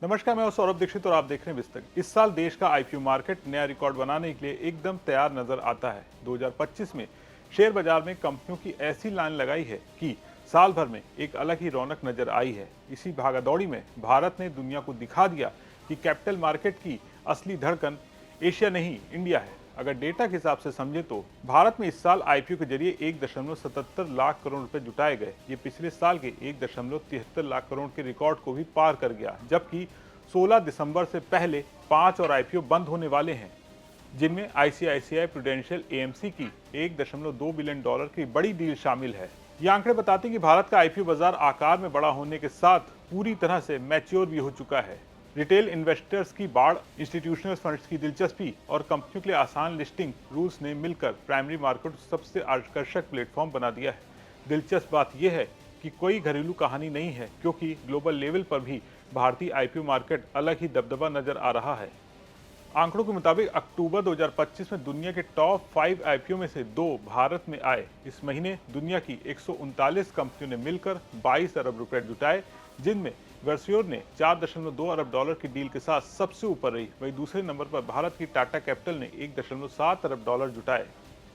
नमस्कार, मैं हूं सौरभ दीक्षित और आप देख रहे हैं विस्तक। इस साल देश का आईपीओ मार्केट नया रिकॉर्ड बनाने के लिए एकदम तैयार नजर आता है। 2025 में शेयर बाजार में कंपनियों की ऐसी लाइन लगाई है कि साल भर में एक अलग ही रौनक नजर आई है। इसी भागादौड़ी में भारत ने दुनिया को दिखा दिया कि कैपिटल मार्केट की असली धड़कन एशिया नहीं, इंडिया है। अगर डेटा के हिसाब से समझे तो भारत में इस साल आईपीओ के जरिए 1.77 लाख करोड़ रुपए जुटाए गए। ये पिछले साल के 1.73 लाख करोड़ के रिकॉर्ड को भी पार कर गया, जबकि 16 दिसंबर से पहले 5 और आईपीओ बंद होने वाले हैं, जिनमें आईसीआईसीआई प्रूडेंशियल एएमसी की $1.2 बिलियन की बड़ी डील शामिल है। ये आंकड़े बताते हैं कि भारत का आईपीओ बाजार आकार में बड़ा होने के साथ पूरी तरह से मैच्योर भी हो चुका है। रिटेल इन्वेस्टर्स की बाढ़, इंस्टीट्यूशनल फंड्स की दिलचस्पी और कंपनियों के लिए आसान लिस्टिंग रूल्स ने मिलकर प्राइमरी मार्केट को सबसे आकर्षक प्लेटफॉर्म बना दिया है। दिलचस्प बात यह है कि कोई घरेलू कहानी नहीं है, क्योंकि ग्लोबल लेवल पर भी भारतीय आईपीओ मार्केट अलग ही दबदबा नजर आ रहा है। आंकड़ों के मुताबिक अक्टूबर 2025 में दुनिया के टॉप 5 आईपीओ में से 2 भारत में आए। इस महीने दुनिया की 139 कंपनियों ने मिलकर 22 अरब रुपए जुटाए, जिनमें वर्सियोर ने $4.2 अरब की डील के साथ सबसे ऊपर रही। वहीं दूसरे नंबर पर भारत की टाटा कैपिटल ने $1.7 अरब जुटाए।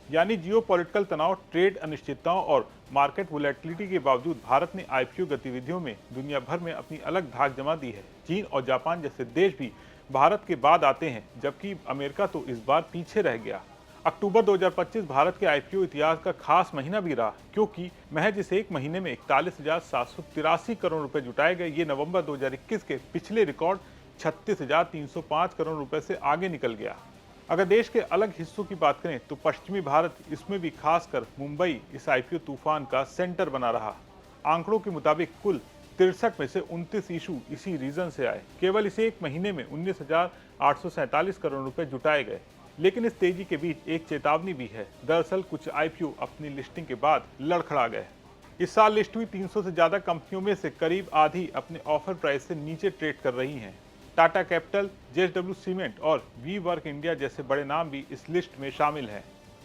यानी जियोपॉलिटिकल तनाव, ट्रेड अनिश्चितताओं और मार्केट वोलेटिलिटी के बावजूद भारत ने आईपीओ गतिविधियों में दुनिया भर में अपनी अलग धाक जमा दी है। चीन और जापान जैसे देश भी भारत के बाद आते हैं, जबकि अमेरिका तो इस बार पीछे रह गया। अक्टूबर 2025 भारत के आईपीओ इतिहास का खास महीना भी रहा, क्योंकि महज इस एक महीने में 41,783 करोड़ रुपए जुटाए गए। ये नवंबर 2021 के पिछले रिकॉर्ड 36,305 करोड़ रुपए से आगे निकल गया। अगर देश के अलग हिस्सों की बात करें तो पश्चिमी भारत, इसमें भी खासकर मुंबई, इस आईपीओ तूफान का सेंटर बना रहा। आंकड़ों के मुताबिक कुल 63 में से 29 इशू इसी रीजन से आए। केवल इस एक महीने में 19,847 करोड़ रुपए जुटाए गए। लेकिन इस तेजी के बीच एक चेतावनी भी है। दरअसल कुछ आईपीओ अपनी लिस्टिंग के बाद लड़खड़ा गए। इस साल लिस्ट हुई 300 से ज्यादा कंपनियों में से करीब आधी अपने ऑफर प्राइस से नीचे ट्रेड कर रही हैं। टाटा कैपिटल, जेएसडब्ल्यू सीमेंट और वी वर्क इंडिया जैसे बड़े नाम भी इस लिस्ट में शामिल हैं।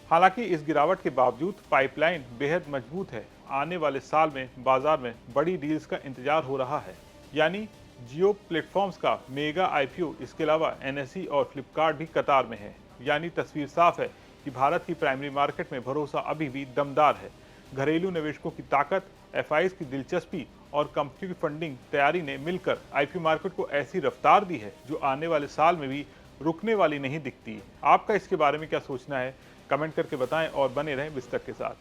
हालांकि इस गिरावट के बावजूद पाइपलाइन बेहद मजबूत है। आने वाले साल में बाजार में बड़ी डील्स का इंतजार हो रहा है, यानी जियो प्लेटफॉर्म्स का मेगा आईपीओ। इसके अलावा एनएसई और फ्लिपकार्ट भी कतार में है। यानी तस्वीर साफ है कि भारत की प्राइमरी मार्केट में भरोसा अभी भी दमदार है। घरेलू निवेशकों की ताकत, एफआईज की दिलचस्पी और कंपनियों की फंडिंग तैयारी ने मिलकर आईपीओ मार्केट को ऐसी रफ्तार दी है जो आने वाले साल में भी रुकने वाली नहीं दिखती। आपका इसके बारे में क्या सोचना है? कमेंट करके बताएं और बने रहें विस्तक के साथ।